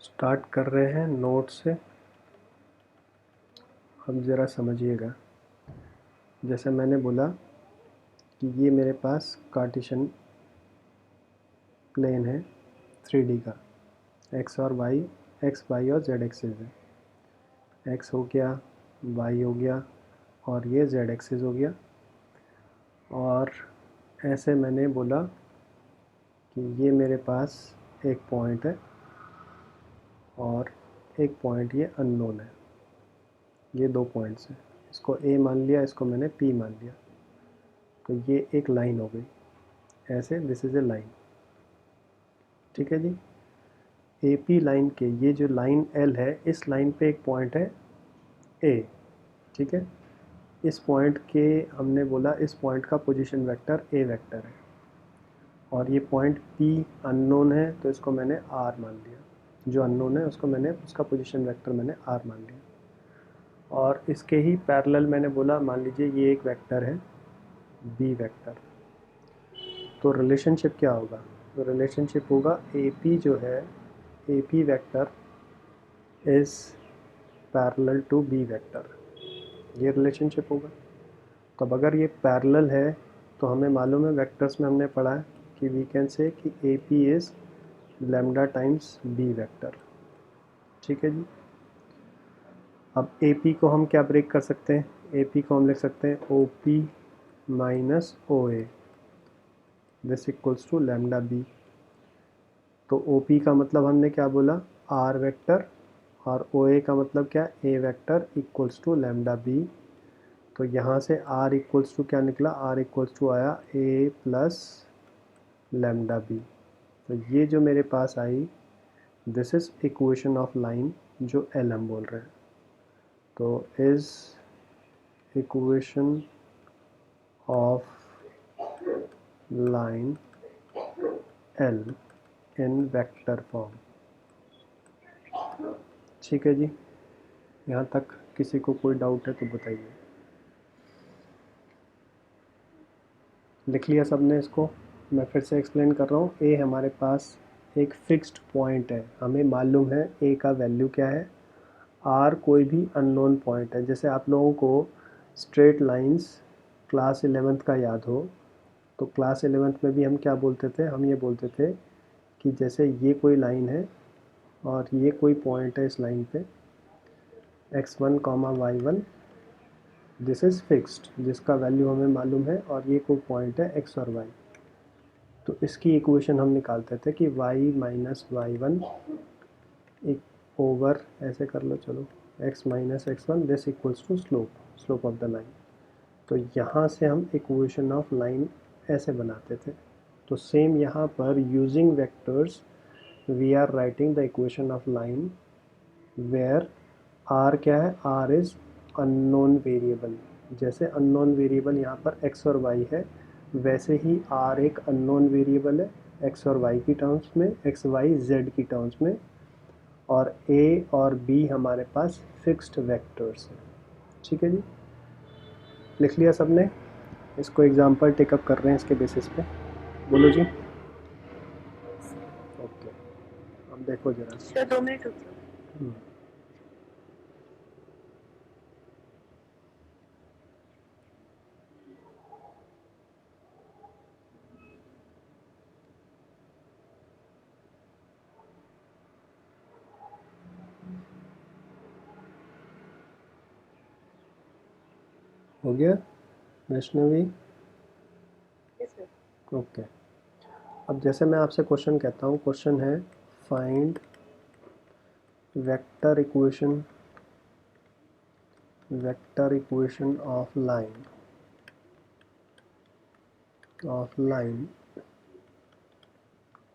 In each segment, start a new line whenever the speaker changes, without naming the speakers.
Start कर रहे हैं नोट से। अब ज़रा समझिएगा, जैसे मैंने बोला कि ये मेरे पास कार्टेशियन प्लेन है 3D का, एक्स और वाई, एक्स वाई और जेड एक्सिस है। एक्स हो गया, वाई हो गया और ये जेड एक्सिस हो गया। और ऐसे मैंने बोला कि ये मेरे पास एक पॉइंट है और एक पॉइंट ये अननोन है। ये दो पॉइंट्स हैं, इसको ए मान लिया, इसको मैंने पी मान लिया, तो ये एक लाइन हो गई ऐसे। दिस इज़ ए लाइन, ठीक है जी। ए पी लाइन के ये जो लाइन एल है, इस लाइन पे एक पॉइंट है ए, ठीक है। इस पॉइंट के हमने बोला इस पॉइंट का पोजीशन वेक्टर ए वेक्टर है और ये पॉइंट पी अननोन है, तो इसको मैंने आर मान लिया। जो अननोन है उसको मैंने, उसका पोजीशन वेक्टर मैंने आर मान लिया। और इसके ही पैरेलल मैंने बोला, मान लीजिए ये एक वेक्टर है बी वेक्टर, तो रिलेशनशिप क्या होगा? तो रिलेशनशिप होगा ए पी जो है, A P vector is parallel to B vector, ये रिलेशनशिप होगा। तो अब अगर ये पैरेलल है तो हमें मालूम है, वेक्टर्स में हमने पढ़ा है कि वी कैन से कि A P is lambda times B vector, ठीक है जी। अब ए पी को हम क्या ब्रेक कर सकते हैं? ए पी को हम लिख सकते हैं O P minus O A, this equals to lambda B. तो ओ पी का मतलब हमने क्या बोला? आर वेक्टर, और ओ ए का मतलब क्या? A vector equals to lambda B. तो यहाँ से r इक्वल्स टू क्या निकला? r इक्वल्स टू आया a प्लस लैम्डा बी। तो ये जो मेरे पास आई, this is equation of line जो एल हम बोल रहे हैं। तो is equation of line l in vector form, ठीक है जी। यहाँ तक किसी को कोई डाउट है तो बताइए। लिख लिया सबने इसको? मैं फिर से एक्सप्लेन कर रहा हूँ। ए हमारे पास एक फिक्स्ड पॉइंट है, हमें मालूम है ए का वैल्यू क्या है। आर कोई भी अननोन पॉइंट है। जैसे आप लोगों को स्ट्रेट लाइंस क्लास 11th का याद हो, तो क्लास 11th में भी हम क्या बोलते थे? हम ये बोलते थे कि जैसे ये कोई लाइन है और ये कोई पॉइंट है इस लाइन पे x1 comma y1, this is fixed, जिसका वैल्यू हमें मालूम है, और ये कोई पॉइंट है x और y। तो इसकी इक्वेशन हम निकालते थे कि y माइनस y1 एक ओवर, ऐसे कर लो चलो, x minus x1 this equals to slope of the line. तो यहाँ से हम इक्वेशन ऑफ लाइन ऐसे बनाते थे। तो सेम यहाँ पर using vectors we are writing the equation of line where r क्या है? r is unknown variable. जैसे अननोन वेरिएबल यहाँ पर x और y है, वैसे ही r एक अननोन वेरिएबल है x और y की टर्म्स में, x y z की टर्म्स में, और a और b हमारे पास फिक्स्ड वेक्टर्स हैं, ठीक है जी। लिख लिया सबने? इसको एग्जांपल टेकअप कर रहे हैं इसके बेसिस पे, बोलो जी। ओके, अब देखो जरा
सर 2 मिनट रुकिए।
हो गया वैष्णवी?
Yes sir.
ओके, अब जैसे मैं आपसे क्वेश्चन कहता हूँ, क्वेश्चन है find vector equation of line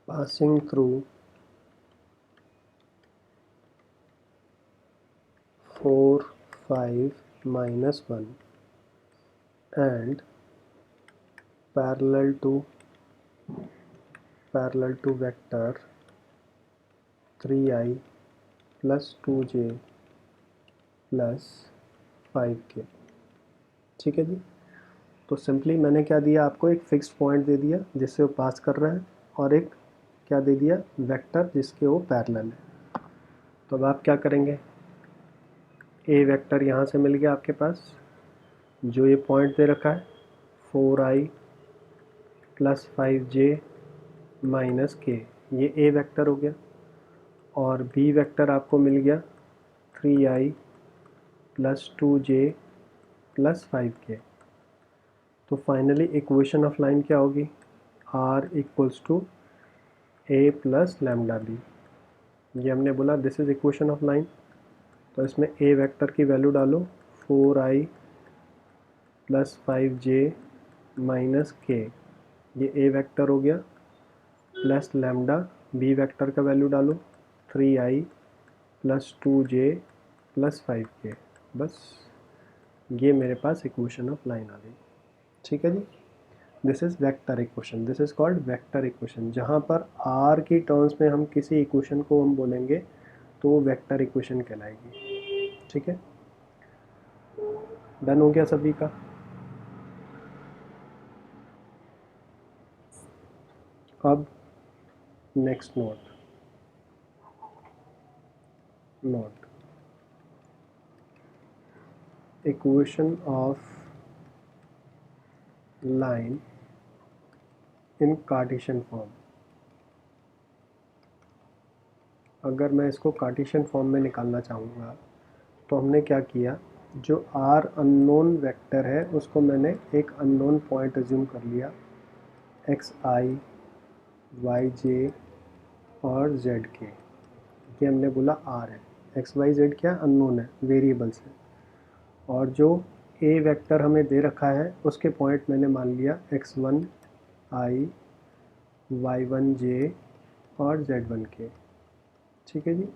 passing through 4 5 minus 1 and parallel to vector 3i plus 2j plus 5k, ठीक है जी। तो सिंपली मैंने क्या दिया आपको? एक फिक्स्ड पॉइंट दे दिया जिससे वो पास कर रहा है, और एक क्या दे दिया? वेक्टर जिसके वो पैरेलल है। तो अब आप क्या करेंगे, ए वेक्टर यहाँ से मिल गया आपके पास, जो ये पॉइंट दे रखा है 4i प्लस 5j माइनस के, ये ए वेक्टर हो गया। और बी वेक्टर आपको मिल गया 3i plus 2j plus 5k। तो फाइनली इक्वेशन ऑफ लाइन क्या होगी, r equals to A plus lambda B. ये हमने बोला this is equation of line. तो इसमें ए वेक्टर की वैल्यू डालो 4i प्लस 5j माइनस के, ये ए वेक्टर हो गया, प्लस लैम्डा बी वेक्टर का वैल्यू डालो 3i plus 2j plus 5k। बस ये मेरे पास इक्वेशन ऑफ लाइन आ गई। ठीक है जी, this is vector equation, this is called vector equation. जहाँ पर आर की टर्म्स में हम किसी इक्वेशन को हम बोलेंगे तो वो वेक्टर इक्वेशन कहलाएगी। ठीक है, डन हो गया सभी का। अब next note equation of line in Cartesian form. अगर मैं इसको कार्टेशियन फॉर्म में निकालना चाहूँगा तो हमने क्या किया, जो आर अननोन वेक्टर है उसको मैंने एक अननोन पॉइंट अज्यूम कर लिया, एक्स आई वाई जे और जेड के। ये हमने बोला आर है, एक्स वाई जेड क्या अननोन है, वेरिएबल्स है। और जो ए वेक्टर हमें दे रखा है उसके पॉइंट मैंने मान लिया x1 i y1 j और z1 के। ठीक है जी।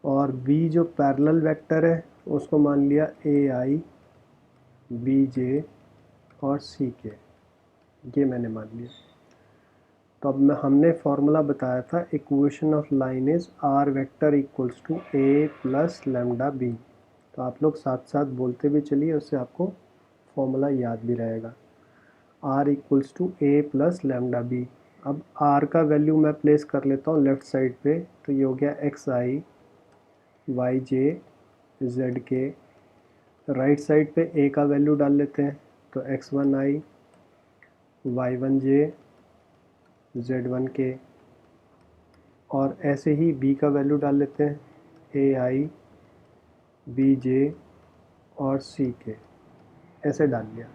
और b जो पैरेलल वेक्टर है उसको मान लिया ए आई बी जे और सी के, ये मैंने मान लिया। तो अब हमने फॉर्मूला बताया था equation of line is R vector equals to A plus lambda B. तो आप लोग साथ साथ बोलते भी चलिए, उससे आपको फॉर्मूला याद भी रहेगा। R equals to A plus lambda B. अब आर का वैल्यू मैं प्लेस कर लेता हूँ लेफ़्ट साइड पे, तो ये हो गया एक्स आई वाई जे जेड के। राइट साइड पे ए का वैल्यू डाल लेते हैं, तो x1 i y1 j z1 के। और ऐसे ही b का वैल्यू डाल लेते हैं, ए आई बी जे और c के, ऐसे डाल लिया।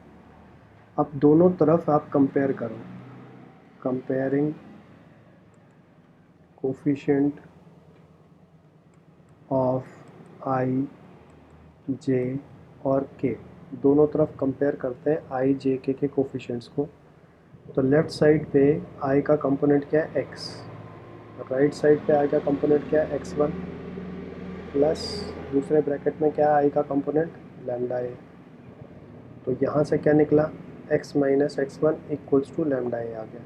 अब दोनों तरफ आप कंपेयर करो, comparing coefficient of i j और k, दोनों तरफ कंपेयर करते हैं i j k के कोफिशिएंट्स को। तो लेफ़्ट साइड पे i का कंपोनेंट क्या है x, राइट साइड पे i का कंपोनेंट क्या है x1 प्लस दूसरे ब्रैकेट में क्या है i का कंपोनेंट लैम्डा a। तो यहाँ से क्या निकला, x minus x1 equals to lambda a आ गया।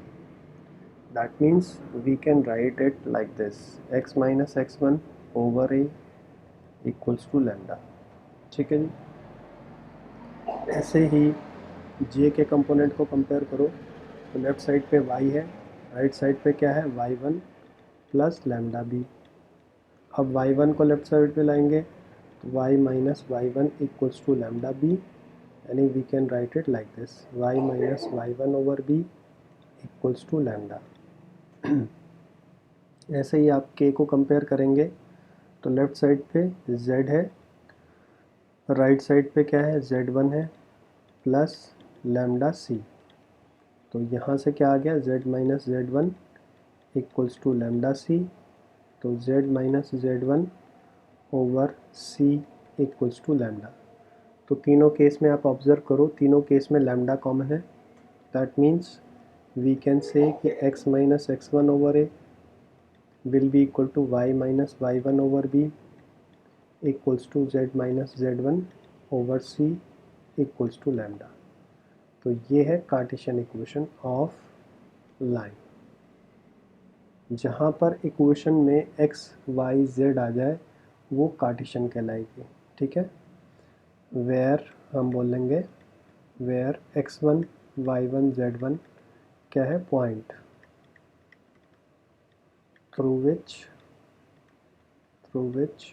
That means we can write it like this, x minus x1 over a equals to lambda. ठीक है जी। ऐसे ही j के कंपोनेंट को कंपेयर करो, तो लेफ़्ट साइड पे y है, राइट साइड पे क्या है y1 प्लस लैम्डा बी। अब y1 को लेफ़्ट साइड पे लाएंगे तो y minus y1 equals to lambda b, यानी we can write it like this, y minus y1 over b equals to lambda. ऐसे ही आप k को कंपेयर करेंगे तो लेफ़्ट साइड पे z है, राइट साइड पे क्या है z1 है प्लस लैम्डा c। तो यहाँ से क्या आ गया, z minus z1 equals to lambda c। तो z minus z1 over c equals to lambda. तो तीनों केस में आप ऑब्ज़र्व करो, तीनों केस में लैम्डा कॉमन है। That means we can say कि x minus x1 over a will be equal to y minus y1 over b equals to z minus z1 over c equals to lambda. तो ये है Cartesian equation of line. जहाँ पर equation में x y z आ जाए वो Cartesian कहलाएगी। ठीक है, वेयर हम बोलेंगे वेयर x1 y1 z1 क्या है, point through which through which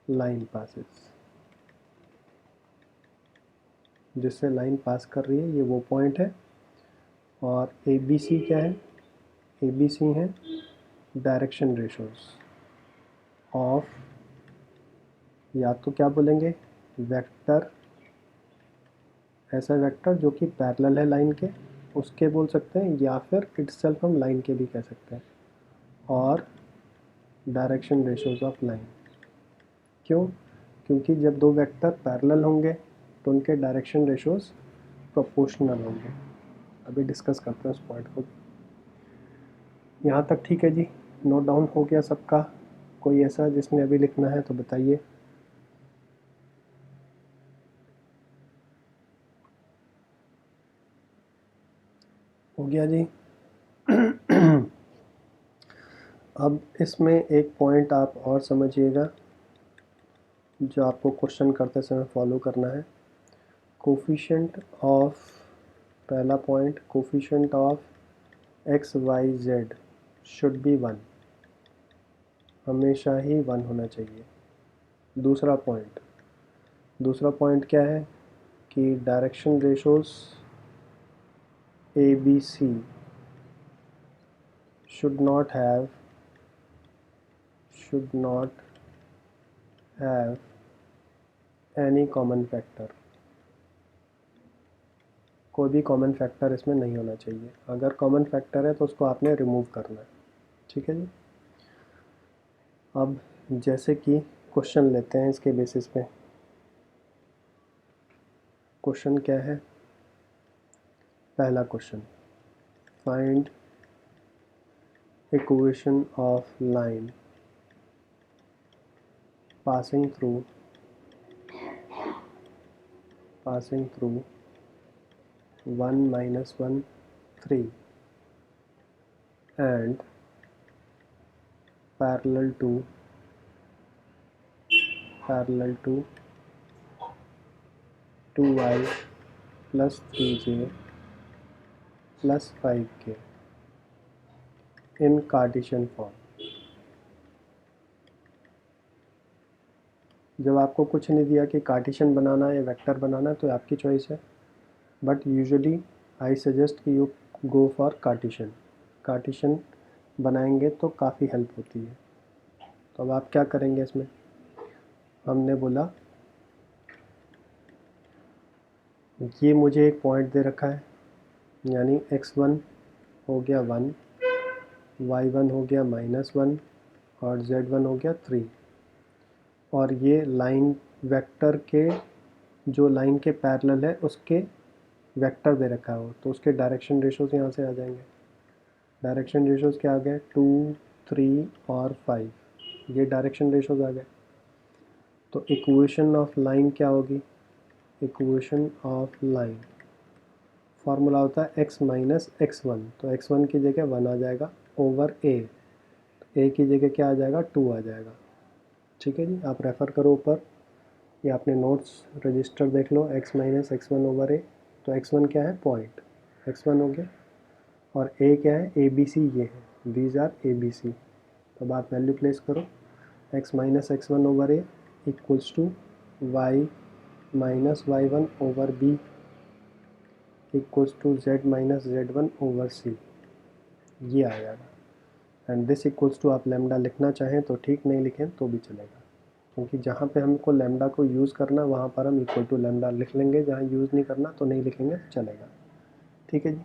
line passes, जिससे लाइन पास कर रही है, ये वो पॉइंट है। और ए बी सी क्या है? ए बी सी है डायरेक्शन रेशोज ऑफ, या तो क्या बोलेंगे, वेक्टर, ऐसा वेक्टर जो कि पैरेलल है लाइन के, उसके बोल सकते हैं, या फिर इटसेल्फ हम लाइन के भी कह सकते हैं, और डायरेक्शन रेशोज ऑफ लाइन। क्यों? क्योंकि जब दो वेक्टर पैरेलल होंगे तो उनके डायरेक्शन रेशोज प्रोपोर्शनल होंगे। अभी डिस्कस करते हैं उस पॉइंट को। यहाँ तक ठीक है जी? नोट डाउन हो गया सबका? कोई ऐसा जिसने अभी लिखना है तो बताइए। हो गया जी? अब इसमें एक पॉइंट आप और समझिएगा जो आपको क्वेश्चन करते समय फॉलो करना है। कोफिशिएंट ऑफ, पहला point, coefficient of X Y Z should be 1, हमेशा ही 1 होना चाहिए। दूसरा पॉइंट क्या है कि direction ratios A B C should not have any common factor, कोई भी कॉमन फैक्टर इसमें नहीं होना चाहिए। अगर कॉमन फैक्टर है तो उसको आपने रिमूव करना है। ठीक है जी? अब जैसे कि क्वेश्चन लेते हैं इसके बेसिस पे। क्वेश्चन क्या है? पहला question, find equation of line passing through 1 minus 1 3 and parallel to 2y plus 3j plus 5k in Cartesian form। जब आपको कुछ नहीं दिया कि कार्टेशियन बनाना है या वेक्टर बनाना है तो आपकी चॉइस है, बट यूजुअली आई सजेस्ट कि यू गो फॉर कार्टेशियन बनाएंगे तो काफ़ी हेल्प होती है। तो अब आप क्या करेंगे इसमें? हमने बोला ये मुझे एक पॉइंट दे रखा है, यानी x1 हो गया 1, y1 हो गया -1 और z1 हो गया 3, और ये लाइन वेक्टर के, जो लाइन के पैरेलल है उसके वेक्टर दे रखा हो, तो उसके डायरेक्शन रेशोज यहाँ से आ जाएंगे। डायरेक्शन रेशोज क्या आ गए? 2, 3 और 5, ये डायरेक्शन रेशोज आ गए। तो इक्वेशन ऑफ लाइन क्या होगी? इक्वेशन ऑफ लाइन फार्मूला होता है x माइनस x1, तो x1 की जगह 1 आ जाएगा ओवर a, a की जगह क्या आ जाएगा? 2 आ जाएगा। ठीक है जी? आप रेफ़र करो ऊपर, या अपने नोट्स रजिस्टर देख लो, x minus x1 over a। तो x1 क्या है? पॉइंट, x1 हो गया, और a क्या है? ए बी सी, ये है, these are A B C. तो अब आप वैल्यू प्लेस करो, x minus x1 over a equals to y minus y1 over b equals to z minus z1 over c, ये आ जाएगा। एंड दिस इक्वल्स टू आप लैम्डा लिखना चाहें तो ठीक, नहीं लिखें तो भी चलेगा, क्योंकि जहाँ पे हमको लैम्डा को यूज़ करना वहाँ पर हम इक्वल टू लैम्डा लिख लेंगे, जहाँ यूज़ नहीं करना तो नहीं लिखेंगे तो चलेगा। ठीक है जी?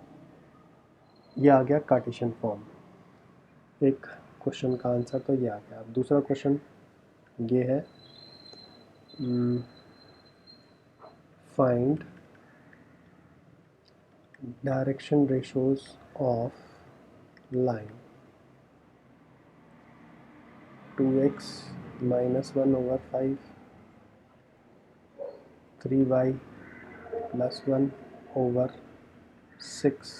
ये आ गया कार्टेशियन फॉर्म। एक क्वेश्चन का आंसर तो ये आ गया। अब दूसरा क्वेश्चन ये है, find direction ratios of line 2x minus 1 over 5, 3y plus 1 over 6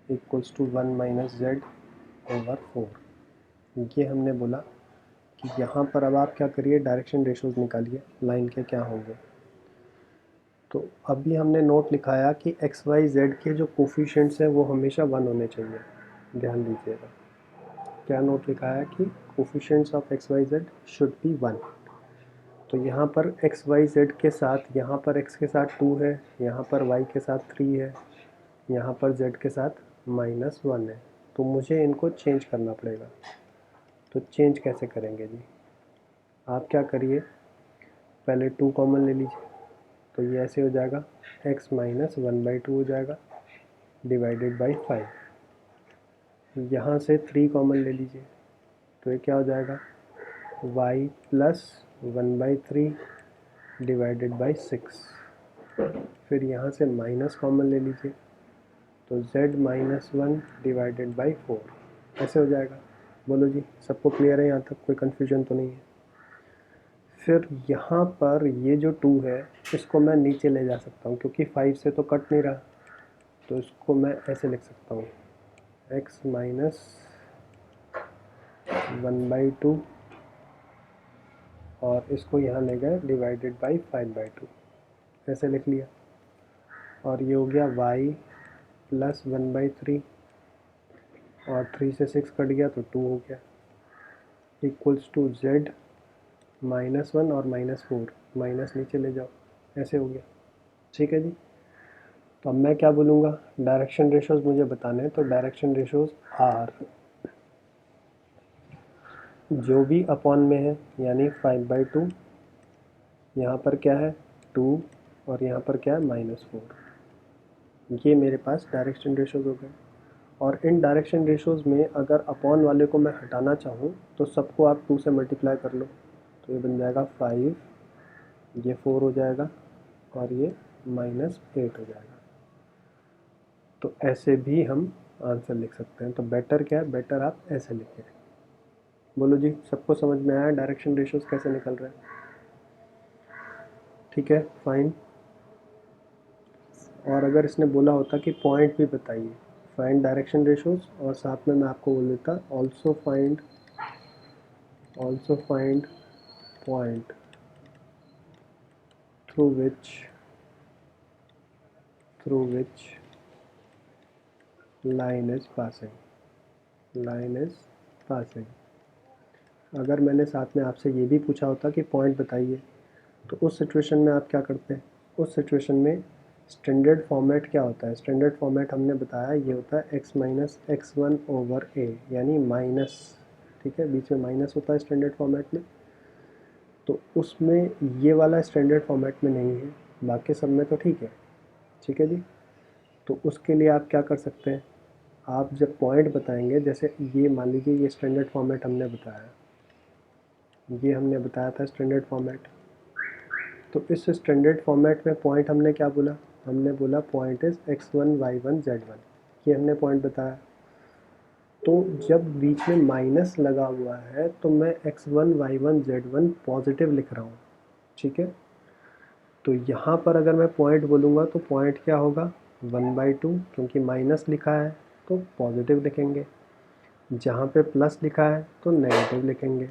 equals to 1 minus z over 4। ये हमने बोला कि यहाँ पर अब आप क्या करिए, डायरेक्शन रेशोज निकालिए लाइन के क्या होंगे। तो अभी हमने नोट लिखाया कि एक्स वाई जेड के जो कोफिशिएंट्स हैं वो हमेशा 1 होने चाहिए, ध्यान दीजिएगा। क्या नोट लिखा है कि coefficients of X Y Z should be 1। तो यहाँ पर एक्स वाई जेड के साथ, यहाँ पर एक्स के साथ 2 है, यहाँ पर वाई के साथ 3 है, यहाँ पर जेड के साथ -1 है। तो मुझे इनको चेंज करना पड़ेगा। तो चेंज कैसे करेंगे जी? आप क्या करिए, पहले 2 कॉमन ले लीजिए। तो ये ऐसे हो जाएगा, x - 1/2 हो जाएगा डिवाइडेड बाई 5। यहाँ से 3 कॉमन ले लीजिए। तो ये क्या हो जाएगा, y + 1/3 डिवाइडेड बाई 6। फिर यहाँ से माइनस कॉमन ले लीजिए। तो z - 1 डिवाइडेड बाई 4 ऐसे हो जाएगा। बोलो जी, सबको क्लियर है यहाँ तक? कोई कन्फ्यूजन तो नहीं है? फिर यहाँ पर ये जो 2 है इसको मैं नीचे ले जा सकता हूँ, क्योंकि 5 से तो कट नहीं रहा। तो इसको मैं ऐसे लिख सकता हूँ, x - 1/2 और इसको यहाँ ले गए डिवाइडेड बाई 5/2 ऐसे लिख लिया। और ये हो गया y + 1/3 और 3 से 6 कट गया तो 2 हो गया, इक्वल्स टू z -1 और -4, माइनस नीचे ले जाओ, ऐसे हो गया। ठीक है जी। तो अब मैं क्या बोलूँगा, डायरेक्शन रेशोज़ मुझे बताने हैं। तो डायरेक्शन रेशोज़ आर जो भी अपॉन में है, यानी 5/2, यहाँ पर क्या है 2 और यहाँ पर क्या है -4। ये मेरे पास डायरेक्शन रेशोज़ हो गए। और इन डायरेक्शन रेशोज़ में अगर अपॉन वाले को मैं हटाना चाहूँ तो सबको आप 2 से मल्टीप्लाई कर लो। तो ये बन जाएगा 5, ये 4 हो जाएगा और ये -8 हो जाएगा। तो ऐसे भी हम आंसर लिख सकते हैं। तो बेटर क्या है, बेटर आप ऐसे लिखें। बोलो जी, सबको समझ में आया डायरेक्शन रेशोज़ कैसे निकल रहे हैं? ठीक है, फाइन। और अगर इसने बोला होता कि पॉइंट भी बताइए, फाइंड डायरेक्शन रेशोज़, और साथ में मैं आपको बोल देता also find point through which line is passing. अगर मैंने साथ में आपसे ये भी पूछा होता कि पॉइंट बताइए, तो उस सिचुएशन में आप क्या करते हैं? उस सिचुएशन में स्टैंडर्ड फॉर्मेट क्या होता है? स्टैंडर्ड फॉर्मेट हमने बताया ये होता है x - x1/a, यानी माइनस, ठीक है, बीच में माइनस होता है स्टैंडर्ड फॉर्मेट में। तो उसमें ये वाला स्टैंडर्ड फॉर्मेट में नहीं है, बाकी सब में तो ठीक है। ठीक है जी। तो उसके लिए आप क्या कर सकते हैं, आप जब पॉइंट बताएंगे, जैसे ये मान लीजिए ये स्टैंडर्ड फॉर्मेट हमने बताया, ये हमने बताया था स्टैंडर्ड फॉर्मेट। तो इस स्टैंडर्ड फॉर्मेट में पॉइंट हमने क्या बोला, हमने बोला point is x1 y1 z1, ये हमने पॉइंट बताया। तो जब बीच में माइनस लगा हुआ है तो मैं x1 y1 z1 पॉजिटिव लिख रहा हूँ। ठीक है। तो यहाँ पर अगर मैं पॉइंट बोलूँगा तो पॉइंट क्या होगा 1/2, क्योंकि माइनस लिखा है तो पॉजिटिव लिखेंगे। जहाँ पे प्लस लिखा है तो नेगेटिव लिखेंगे।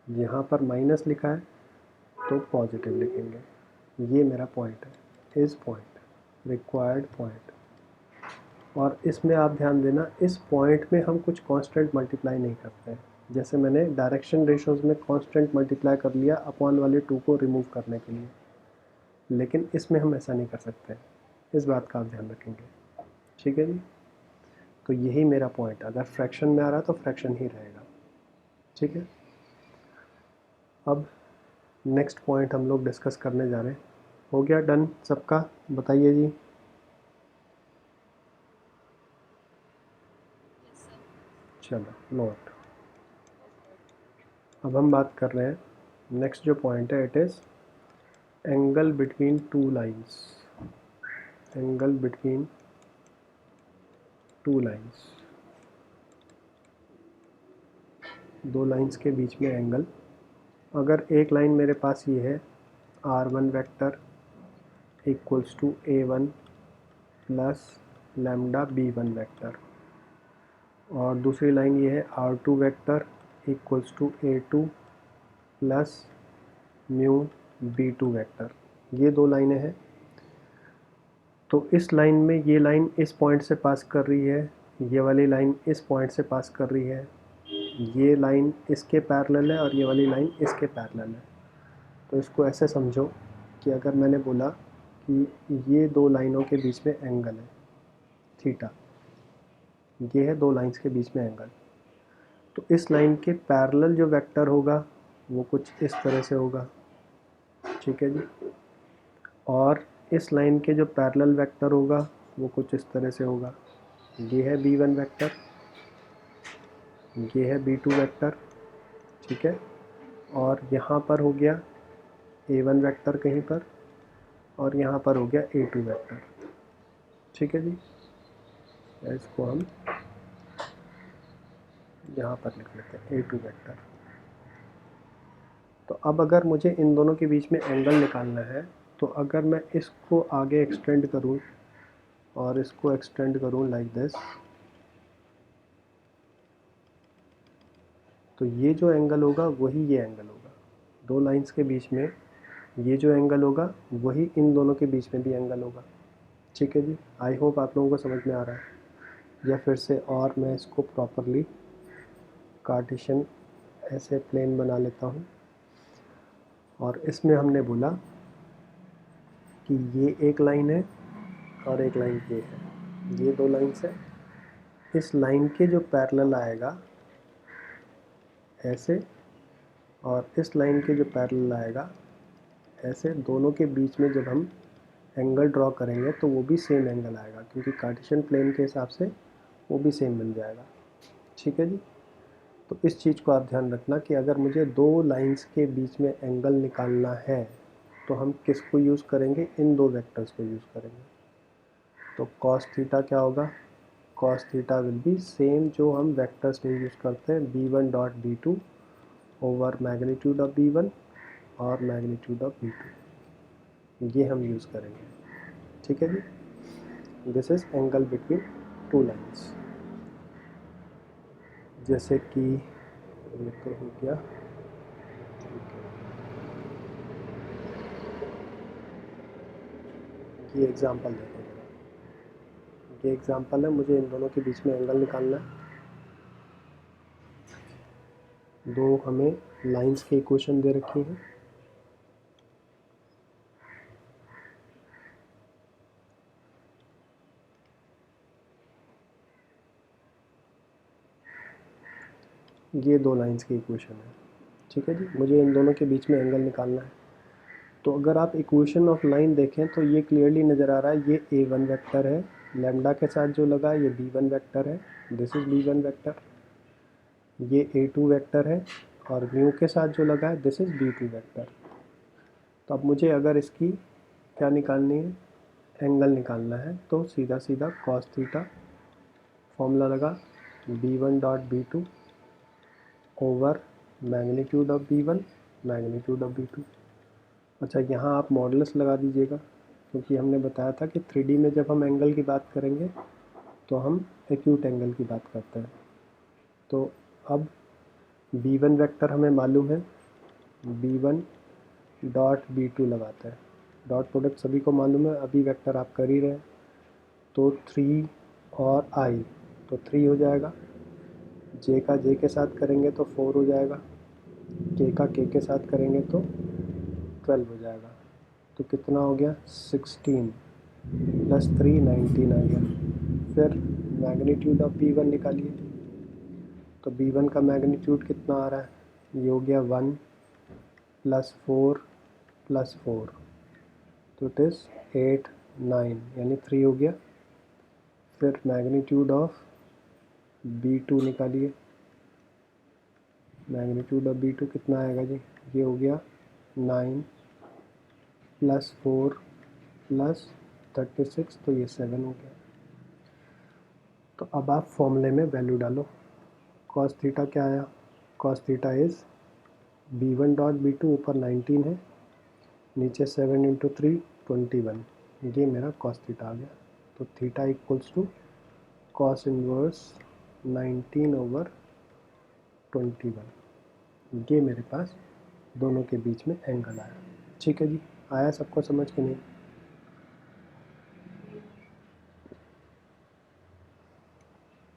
यहाँ पर माइनस लिखा है तो पॉजिटिव लिखेंगे। ये मेरा पॉइंट है, इस पॉइंट, रिक्वायर्ड पॉइंट। और इसमें आप ध्यान देना, इस पॉइंट में हम कुछ कांस्टेंट मल्टीप्लाई नहीं करते हैं। जैसे मैंने डायरेक्शन रेशोज़ में कांस्टेंट मल्टीप्लाई कर लिया अपॉन वाले 2 को रिमूव करने के लिए, लेकिन इसमें हम ऐसा नहीं कर सकते। इस बात का आप ध्यान रखेंगे। ठीक है जी। तो यही मेरा पॉइंट, अगर फ्रैक्शन में आ रहा तो फ्रैक्शन ही रहेगा। ठीक है। अब नेक्स्ट पॉइंट हम लोग डिस्कस करने जा रहे हैं। हो गया डन सबका? बताइए जी। चलो नोट। अब हम बात कर रहे हैं नेक्स्ट जो पॉइंट है, it is angle between two lines. Angle between two lines, दो लाइंस के बीच में एंगल। अगर एक लाइन मेरे पास ये है r1 vector equals to a1 plus lambda b1 vector, और दूसरी लाइन ये है r2 vector equals to a2 plus mu b2 vector. ये दो लाइनें हैं। तो इस लाइन में ये लाइन इस पॉइंट से पास कर रही है, ये वाली लाइन इस पॉइंट से पास कर रही है। ये लाइन इसके पैरेलल है और ये वाली लाइन इसके पैरेलल है। तो इसको ऐसे समझो कि अगर मैंने बोला कि ये दो लाइनों के बीच में एंगल है थीटा, ये है दो लाइंस के बीच में एंगल, तो इस लाइन के पैरेलल जो वेक्टर होगा वो कुछ इस तरह से होगा, ठीक है जी। और इस लाइन के जो पैरेलल वेक्टर होगा वो कुछ इस तरह से होगा। ये है b1 वेक्टर, ये है b2 वेक्टर, ठीक है। और यहाँ पर हो गया a1 वेक्टर कहीं पर, और यहाँ पर हो गया a2 वेक्टर, ठीक है जी। इसको हम यहाँ पर लिख लेते हैं a2 वेक्टर। तो अब अगर मुझे इन दोनों के बीच में एंगल निकालना है, तो अगर मैं इसको आगे एक्सटेंड करूँ और इसको एक्सटेंड करूँ लाइक दिस, तो ये जो एंगल होगा वही ये एंगल होगा। दो लाइंस के बीच में ये जो एंगल होगा वही इन दोनों के बीच में भी एंगल होगा, ठीक है जी। आई होप आप लोगों को समझ में आ रहा है। या फिर से और मैं इसको प्रॉपरली कार्टेशियन ऐसे प्लेन बना लेता हूँ, और इसमें हमने बोला कि ये एक लाइन है और एक लाइन ये है, ये दो लाइन्स है। इस लाइन के जो पैरेलल आएगा ऐसे, और इस लाइन के जो पैरेलल आएगा ऐसे, दोनों के बीच में जब हम एंगल ड्रॉ करेंगे तो वो भी सेम एंगल आएगा, क्योंकि कार्टेशियन प्लेन के हिसाब से वो भी सेम बन जाएगा, ठीक है जी। तो इस चीज़ को आप ध्यान रखना कि अगर मुझे दो लाइंस के बीच में एंगल निकालना है तो हम किसको यूज़ करेंगे, इन दो वेक्टर्स को यूज़ करेंगे। तो cos थीटा क्या होगा, cos theta will be same जो हम वेक्टर्स में यूज़ करते हैं, b1 dot b2 over magnitude of b1 और मैग्नीट्यूड ऑफ b2, ये हम यूज़ करेंगे, ठीक है जी। This is angle between two lines. जैसे कि ये तो हो गया, ठीक है। ये एग्जांपल देखो जरा, ये एग्जांपल है, मुझे इन दोनों के बीच में एंगल निकालना है। दो हमें लाइंस के इक्वेशन दे रखी हैं, ये दो लाइंस की इक्वेशन है, ठीक है जी। मुझे इन दोनों के बीच में एंगल निकालना है। तो अगर आप इक्वेशन ऑफ लाइन देखें तो ये क्लियरली नज़र आ रहा है, ये a1 वेक्टर है, लैम्डा के साथ जो लगा ये b1 वेक्टर है, दिस इज़ b1 वेक्टर। ये a2 वेक्टर है और म्यू के साथ जो लगा है दिस इज़ b2 वेक्टर। तो अब मुझे अगर इसकी क्या निकालनी है, एंगल निकालना है, तो सीधा सीधा cos थीटा फॉर्मूला लगा b1 dot b2 over magnitude of b1 magnitude of b2। अच्छा, यहाँ आप मॉडुलस लगा दीजिएगा, क्योंकि हमने बताया था कि 3D में जब हम एंगल की बात करेंगे तो हम एक्यूट एंगल की बात करते हैं। तो अब b1 वेक्टर हमें मालूम है, b1 डॉट b2 लगाते हैं, डॉट प्रोडक्ट सभी को मालूम है, अभी वेक्टर आप कर ही रहे हैं। तो 3 और i, तो 3 हो जाएगा, j का j के साथ करेंगे तो 4 हो जाएगा, k का k के साथ करेंगे तो 12 हो जाएगा। तो कितना हो गया, 16 प्लस 3 19 आ गया। फिर मैग्नीट्यूड ऑफ b1 निकालिए, तो b1 का मैग्नीट्यूड कितना आ रहा है, ये हो गया 1 प्लस 4 प्लस 4, तो इट इज़ 8 9 यानी 3 हो गया। फिर मैग्नीट्यूड ऑफ b2 निकालिए, मैग्नीट्यूड ऑफ b2 कितना आएगा जी, ये हो गया 9 प्लस 4 प्लस 36, तो ये 7 हो गया। तो अब आप फॉर्मूले में वैल्यू डालो, cos थीटा क्या आया, cos theta is b1 dot b2 ऊपर 19 है, नीचे 7 इंटू 3 21, ये मेरा cos थीटा आ गया। तो theta equals to cos inverse 19 over 21, ये मेरे पास दोनों के बीच में एंगल आया, ठीक है जी। आया सबको समझ के नहीं,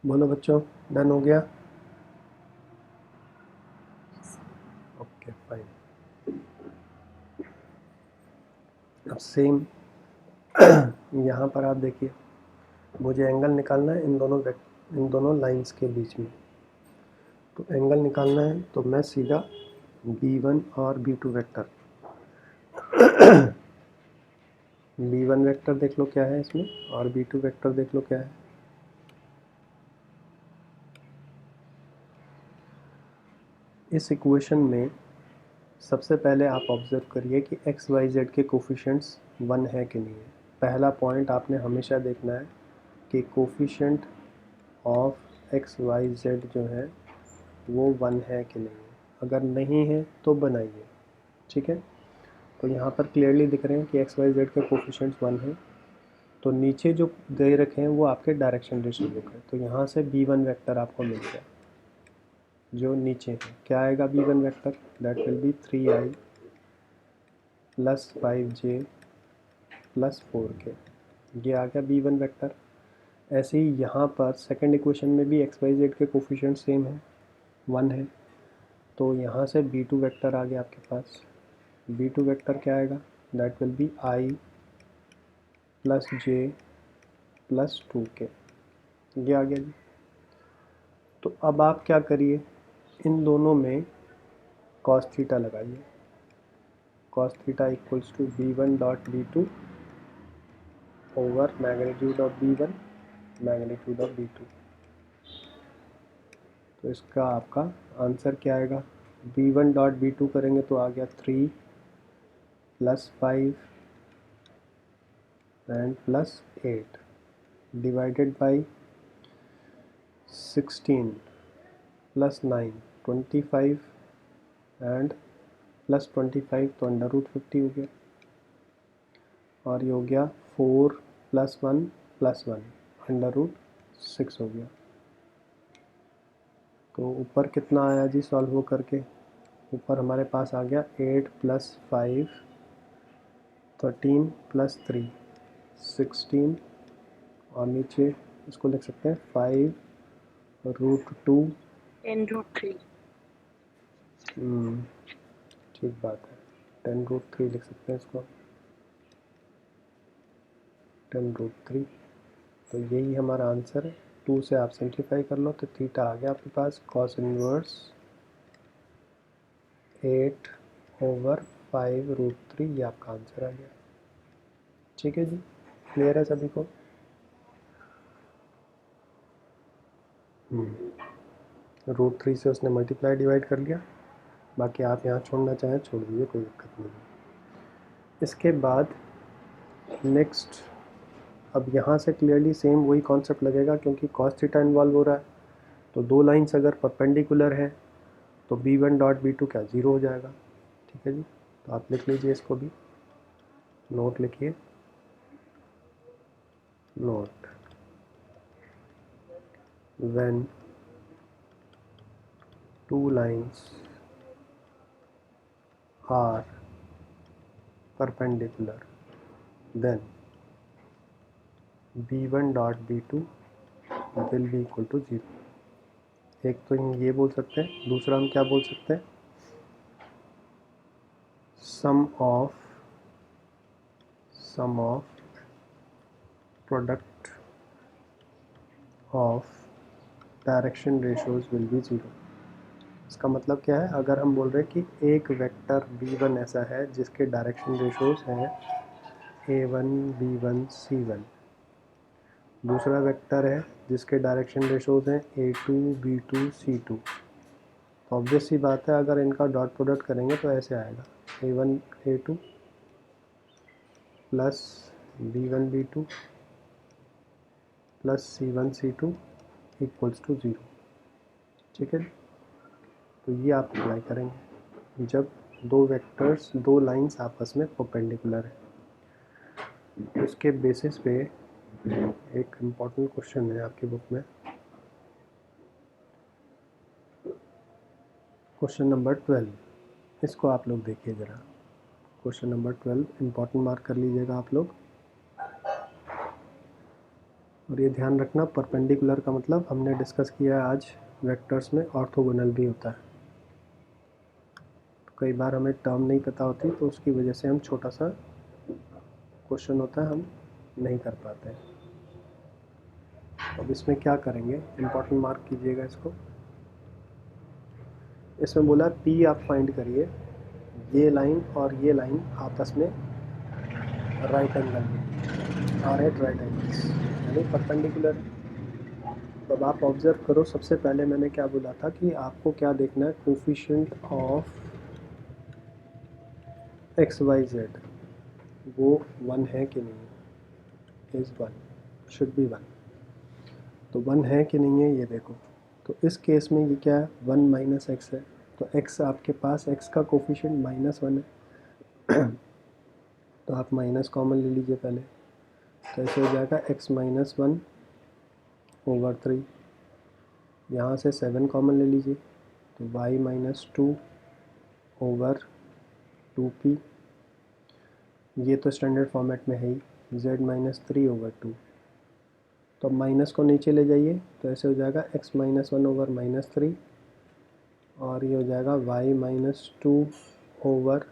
बोलो बच्चों, डन हो गया। Okay fine. अब सेम यहाँ पर आप देखिए, मुझे एंगल निकालना है इन दोनों लाइंस के बीच में। तो एंगल निकालना है तो मैं सीधा B1 और B2 वेक्टर B1 वेक्टर देख लो क्या है इसमें, और B2 वेक्टर देख लो क्या है। इस इक्वेशन में सबसे पहले आप ऑब्जर्व करिए कि एक्स वाई जेड के कोफिशिएंट्स 1 है कि नहीं है। पहला पॉइंट आपने हमेशा देखना है कि coefficient of X Y Z जो है वो 1 है कि नहीं है। अगर नहीं है तो बनाइए, ठीक है। तो यहाँ पर क्लियरली दिख रहे हैं कि एक्स वाई जेड के कोफिशिएंट्स 1 है। तो नीचे जो दे रखे हैं वो आपके डायरेक्शन रेशियो है। तो यहाँ से B1 वेक्टर आपको मिल गया जो नीचे है। क्या आएगा B1 vector? That will be 3i plus 5j plus 4k। ये आ गया B1 वेक्टर। ऐसे ही यहाँ पर सेकंड इक्वेशन में भी एक्स वाई जेड के कोफिशिएंट सेम है, 1 है। तो यहाँ से B2 वेक्टर आ गया आपके पास। B2 वेक्टर क्या आएगा? That will be i plus j plus 2k। ये आ गया जी। तो अब आप क्या करिए, इन दोनों में cos थीटा लगाइए। cos theta equals to B1 dot B2 over magnitude of B1 magnitude of B2। तो इसका आपका आंसर क्या आएगा? B1 डॉट B2 करेंगे तो आ गया 3 plus 5 and plus 8 divided by 16 plus 9 25 and plus 25 तो अंडर रूट 50 हो गया। और ये हो गया 4 प्लस 1 प्लस 1 अंडर रूट 6 हो गया। तो ऊपर कितना आया जी सॉल्व हो करके? ऊपर हमारे पास आ गया 8 प्लस 5 13 प्लस 3 16 और नीचे इसको लिख सकते हैं 5 रूट 2
10 रूट 3।
ठीक बात है, 10 रूट 3 लिख सकते हैं इसको, 10 रूट 3। तो यही हमारा आंसर है। 2 से आप सिंप्लीफाई कर लो तो थीटा आ गया आपके पास cos इनवर्स 8 ओवर 5 रूट 3। ये आपका आंसर आ गया। ठीक है जी, क्लियर है सभी को? रूट 3 से उसने मल्टीप्लाई डिवाइड कर लिया, बाकी आप यहाँ छोड़ना चाहें छोड़ दीजिए, कोई दिक्कत नहीं है। इसके बाद नेक्स्ट, अब यहाँ से क्लियरली सेम वही कॉन्सेप्ट लगेगा क्योंकि cos थीटा इन्वॉल्व हो रहा है। तो दो लाइंस अगर परपेंडिकुलर है तो B1 डॉट B2 क्या 0 हो जाएगा। ठीक है जी, तो आप लिख लीजिए इसको भी, नोट लिखिए, note when two lines are perpendicular then B1 dot B2 will be equal to 0। एक तो हम ये बोल सकते हैं, दूसरा हम क्या बोल सकते हैं, sum of product of direction ratios will be 0। इसका मतलब क्या है? अगर हम बोल रहे हैं कि एक वेक्टर B1 ऐसा है जिसके डायरेक्शन रेशियोज हैं A1 B1 C1, दूसरा वेक्टर है जिसके डायरेक्शन रेशियोज हैं A2 B2 C2। तो ऑब्वियस सी बात है अगर इनका डॉट प्रोडक्ट करेंगे तो ऐसे आएगा A1 A2 plus B1 B2 plus C1 C2 equals to 0। ठीक है, तो ये आप अप्लाई करेंगे जब दो वेक्टर्स, दो लाइंस आपस में परपेंडिकुलर है। उसके बेसिस पे एक इम्पॉर्टेंट क्वेश्चन है आपकी बुक में, क्वेश्चन नंबर 12। इसको आप लोग देखिए ज़रा, क्वेश्चन नंबर 12 इम्पॉर्टेंट मार्क कर लीजिएगा आप लोग। और ये ध्यान रखना, परपेंडिकुलर का मतलब हमने डिस्कस किया है आज वेक्टर्स में ऑर्थोगोनल भी होता है। कई बार हमें टर्म नहीं पता होती, तो उसकी वजह से हम छोटा सा क्वेश्चन होता है हम नहीं कर पाते हैं। अब इसमें क्या करेंगे, इम्पोर्टेंट मार्क कीजिएगा इसको। इसमें बोला पी आप फाइंड करिए, ये लाइन और ये लाइन आपस में राइट एंगल में आर एट राइट एंगल्स यानी परपेंडिकुलर। तो अब आप ऑब्जर्व करो, सबसे पहले मैंने क्या बोला था कि आपको क्या देखना है, coefficient of X Y Z वो 1 है कि नहीं है, इज़ 1, शुड बी 1। तो 1 है कि नहीं है ये देखो। तो इस केस में ये क्या है, 1 माइनस एक्स है, तो एक्स आपके पास एक्स का कोफिशिएंट -1 है तो आप माइनस कॉमन ले लीजिए पहले, तो ऐसे हो जाएगा x -1 ओवर 3। यहाँ से 7 कॉमन ले लीजिए, तो y -2 ओवर 2p। ये तो स्टैंडर्ड फॉर्मेट में है ही, z -3 ओवर 2। तो अब माइनस को नीचे ले जाइए, तो ऐसे हो जाएगा x -1 ओवर -3, और ये हो जाएगा y -2 ओवर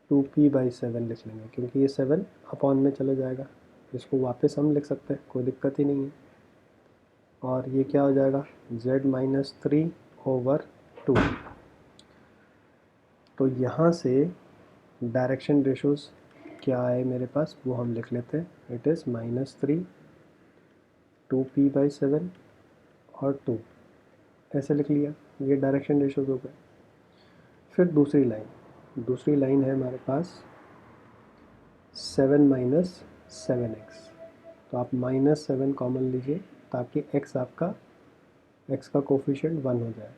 2p/7 लिख लेंगे, क्योंकि ये 7 अपॉन में चला जाएगा, इसको वापस हम लिख सकते हैं, कोई दिक्कत ही नहीं है। और ये क्या हो जाएगा, z -3 ओवर 2। तो यहाँ से डायरेक्शन रेशोज़ क्या है मेरे पास, वो हम लिख लेते हैं। इट इज़ -3 2p/7 और 2, ऐसे लिख लिया, ये डायरेक्शन रेशोज़ हो गए। फिर दूसरी लाइन है हमारे पास 7 - 7x, तो आप -7 कॉमन लीजिए ताकि x का कोफिशिएंट 1 हो जाए।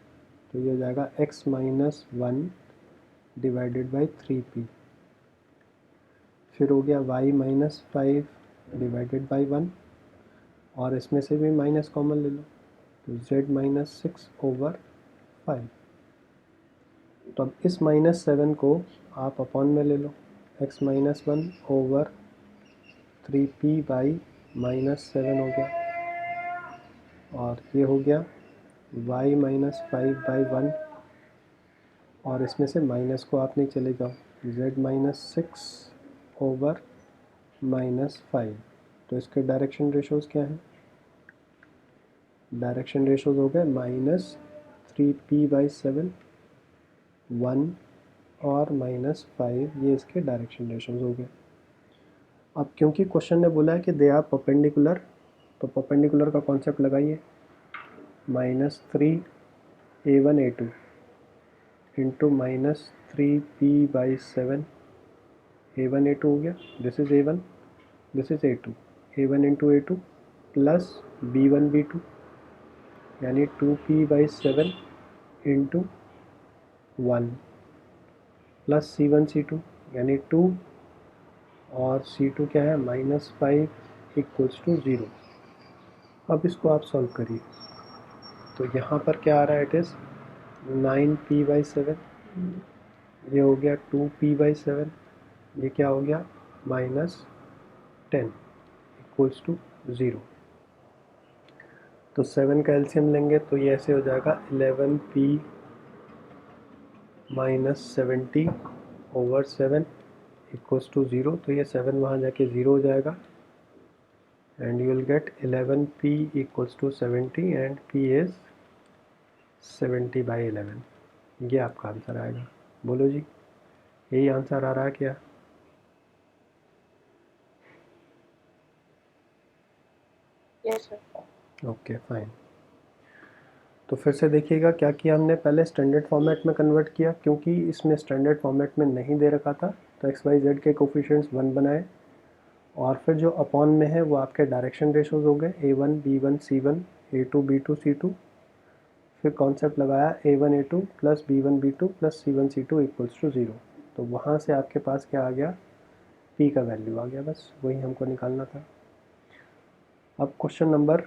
तो ये हो जाएगा x -1 डिवाइडेड बाई 3p। फिर हो गया y -5 डिवाइडेड बाई 1, और इसमें से भी माइनस कॉमन ले लो, तो z -6 ओवर 5। तो अब इस -7 को आप अपॉन में ले लो, x -1 ओवर 3p/-7 हो गया, और ये हो गया y -5/1, और इसमें से माइनस को आप नहीं चले जाओ, z -6 ओवर -5। तो इसके डायरेक्शन रेशोज़ क्या हैं, डायरेक्शन रेशोज़ हो गए -3p/7, 1 और -5, ये इसके डायरेक्शन रेशोज़ हो गए। अब क्योंकि क्वेश्चन ने बोला है कि दे आर परपेंडिकुलर, तो परपेंडिकुलर का कॉन्सेप्ट लगाइए, -3a1 a2 into -3p/7, a1 a2 हो गया, this is a1, this is a2, a1 into a2 plus b1 b2 यानी 2p/7 into 1 plus c1 c2 यानी 2, और c2 क्या है, -5 इक्वल्स टू 0। अब इसको आप सॉल्व करिए, तो यहाँ पर क्या आ रहा है, इट इज़ 9p/7, ये हो गया 2p/7, ये क्या हो गया -10 इक्वल्स टू 0। तो 7 का एलसीएम लेंगे तो ये ऐसे हो जाएगा 11p -70 ओवर 7 इक्वल्स टू 0। तो ये 7 वहाँ जाके 0 हो जाएगा, and you will get 11p equals to 70, and p is 70/11। ये आपका आंसर आएगा। बोलो जी, यही आंसर आ रहा है क्या?
Yes, sir.
Okay fine. तो फिर से देखिएगा क्या किया हमने, पहले स्टैंडर्ड फॉर्मेट में कन्वर्ट किया, क्योंकि इसमें स्टैंडर्ड फॉर्मेट में नहीं दे रखा था, तो एक्स वाई जेड के कोफिशिएंट्स 1 बनाए, और फिर जो अपॉन में है वो आपके डायरेक्शन रेशोज़ हो गए, a1 b1 c1, a2 b2 c2। फिर कॉन्सेप्ट लगाया a1 a2 plus b1 b2 plus c1 c2 equals to 0। तो वहाँ से आपके पास क्या आ गया, p का वैल्यू आ गया, बस वही हमको निकालना था। अब क्वेश्चन नंबर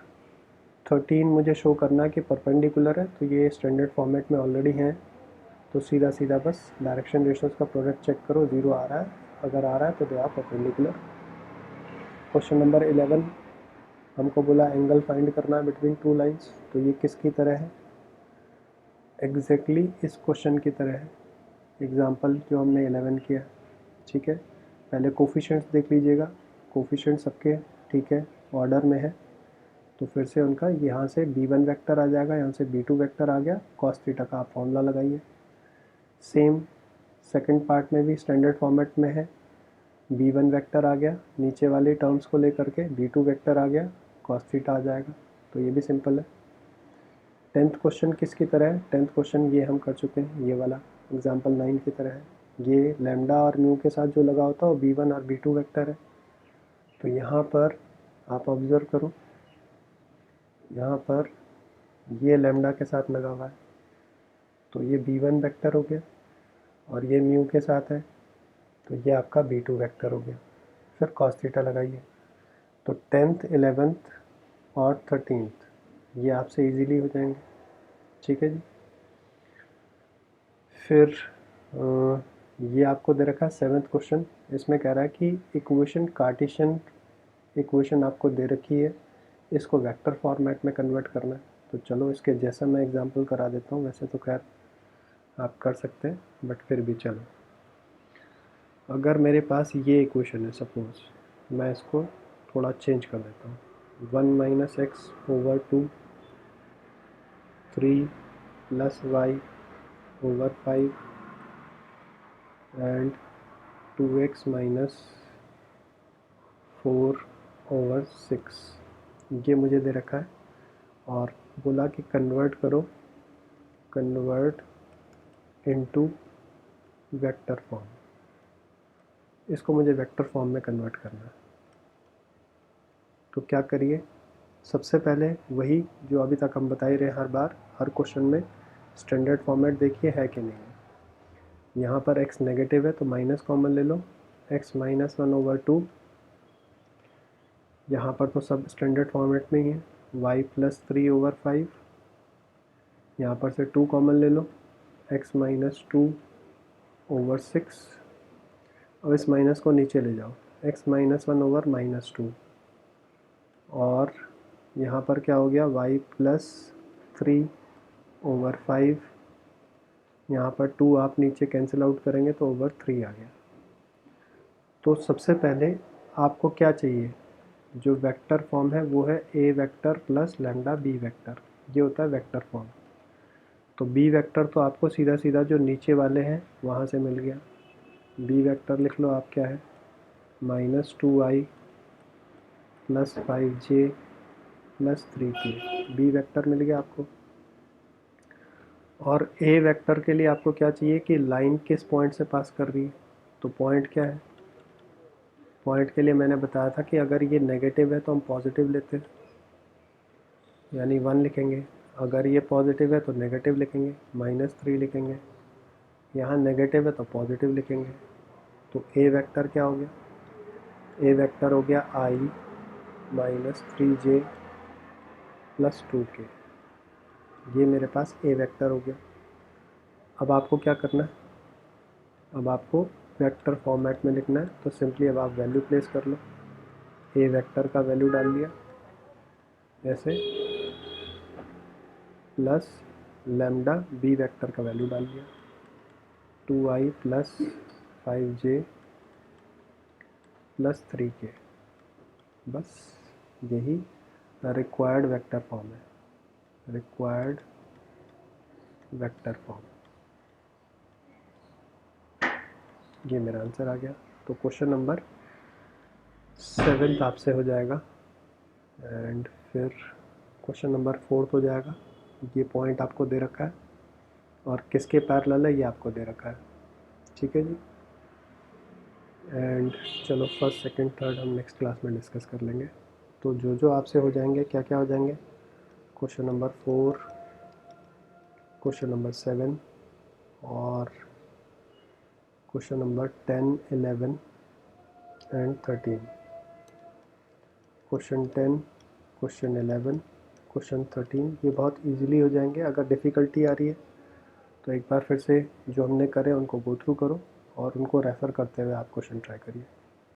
13 मुझे शो करना है कि परपेंडिकुलर है, तो ये स्टैंडर्ड फॉर्मेट में ऑलरेडी हैं, तो सीधा सीधा बस डायरेक्शन रेशोज़ का प्रोडक्ट चेक करो, 0 आ रहा है, अगर आ रहा है तो they are perpendicular. Question number 11 हमको बोला एंगल फाइंड करना है बिटवीन 2 लाइंस, तो ये किसकी तरह है, एग्जैक्टली इस क्वेश्चन की तरह है। एग्ज़ाम्पल जो हमने 11 किया, ठीक है। पहले कोफिशिएंट्स देख लीजिएगा, कोफिशिएंट्स सबके ठीक है ऑर्डर में है, तो फिर से उनका यहाँ से b1 वेक्टर आ जाएगा, यहाँ से b2 वेक्टर आ गया, cos थीटा का आप फॉर्मूला लगाइए। सेम सेकंड पार्ट में भी स्टैंडर्ड फॉर्मेट में है, b1 वेक्टर आ गया, नीचे वाले टर्म्स को लेकर के b2 वेक्टर आ गया, cos थीटा आ जाएगा, तो ये भी सिंपल है। 10th क्वेश्चन किसकी तरह है? 10th क्वेश्चन ये हम कर चुके हैं, ये वाला एग्जाम्पल 9 की तरह है। ये लैम्डा और म्यू के साथ जो लगा होता है वो b1 और b2 वेक्टर है। तो यहाँ पर आप ऑब्ज़र्व करो, यहाँ पर ये लैम्डा के साथ लगा हुआ है, तो ये b1 वेक्टर हो गया, और ये म्यू के साथ है, तो ये आपका b2 वेक्टर हो गया। फिर cos थीटा लगाइए, तो 10th 11th और 13th ये आपसे इजीली हो जाएंगे, ठीक है जी। फिर ये आपको दे रखा है 7th क्वेश्चन, इसमें कह रहा है कि इक्वेशन कार्टेशियन इक्वेशन आपको दे रखी है, इसको वेक्टर फॉर्मेट में कन्वर्ट करना है। तो चलो इसके जैसा मैं एग्जांपल करा देता हूँ, वैसे तो खैर आप कर सकते हैं, बट फिर भी चलो। अगर मेरे पास ये इक्वेशन है, सपोज मैं इसको थोड़ा चेंज कर देता हूँ, 1 - x/2 3 + y/5 एंड 2x - 4/6 ये मुझे दे रखा है, और बोला कि कन्वर्ट इनटू वेक्टर फॉर्म। इसको मुझे वेक्टर फॉर्म में कन्वर्ट करना है, तो क्या करिए, सबसे पहले वही जो अभी तक हम बता ही रहे हर बार हर क्वेश्चन में, स्टैंडर्ड फॉर्मेट देखिए है कि नहीं है। यहाँ पर x नेगेटिव है तो माइनस कॉमन ले लो, x - 1/2, यहाँ पर तो सब स्टैंडर्ड फॉर्मेट में ही है, y + 3/5, यहाँ पर से 2 कॉमन ले लो, x - 2/6, और इस माइनस को नीचे ले जाओ, x - 1/-2, और यहाँ पर क्या हो गया, y + 3/5, यहाँ पर 2 आप नीचे कैंसिल आउट करेंगे तो /3 आ गया। तो सबसे पहले आपको क्या चाहिए, जो वेक्टर फॉर्म है वो है a vector + lambda b vector, ये होता है वेक्टर फॉर्म। तो b वेक्टर तो आपको सीधा सीधा जो नीचे वाले हैं वहाँ से मिल गया, b वेक्टर लिख लो आप क्या है, -2i + 5j + 3k, b vector मिल गया आपको। और a वेक्टर के लिए आपको क्या चाहिए कि लाइन किस पॉइंट से पास कर रही है, तो पॉइंट क्या है, पॉइंट के लिए मैंने बताया था कि अगर ये नेगेटिव है तो हम पॉजिटिव लेते हैं, यानी 1 लिखेंगे, अगर ये पॉजिटिव है तो नेगेटिव लिखेंगे, -3 लिखेंगे, यहाँ नेगेटिव है तो पॉजिटिव लिखेंगे। तो a वेक्टर क्या हो गया, a वेक्टर हो गया i - 3j + 2k, ये मेरे पास a वेक्टर हो गया। अब आपको क्या करना है, अब आपको वेक्टर फॉर्मेट में लिखना है, तो सिंपली अब आप वैल्यू प्लेस कर लो, a वेक्टर का वैल्यू डाल दिया ऐसे, प्लस लैम्डा b वेक्टर का वैल्यू डाल दिया, 2i + 5j + 3k, बस यही रिक्वायर्ड वेक्टर फॉर्म है, रिक्वायर्ड वेक्टर फॉर्म। ये मेरा आंसर आ गया। तो क्वेश्चन नंबर 7 आपसे हो जाएगा, एंड फिर क्वेश्चन नंबर 4 हो जाएगा। ये पॉइंट आपको दे रखा है और किसके पैरेलल है ये आपको दे रखा है, ठीक है जी। एंड चलो फर्स्ट सेकंड थर्ड हम नेक्स्ट क्लास में डिस्कस कर लेंगे। तो जो आपसे हो जाएंगे क्या क्या हो जाएंगे, क्वेश्चन नंबर 4, क्वेश्चन नंबर 7 और question number 10, 11 and 13। Question 10, question 11, question 13 ये बहुत इजीली हो जाएंगे। अगर डिफ़िकल्टी आ रही है तो एक बार फिर से जो हमने करे उनको गो थ्रू करो और उनको रेफ़र करते हुए आप क्वेश्चन ट्राई करिए।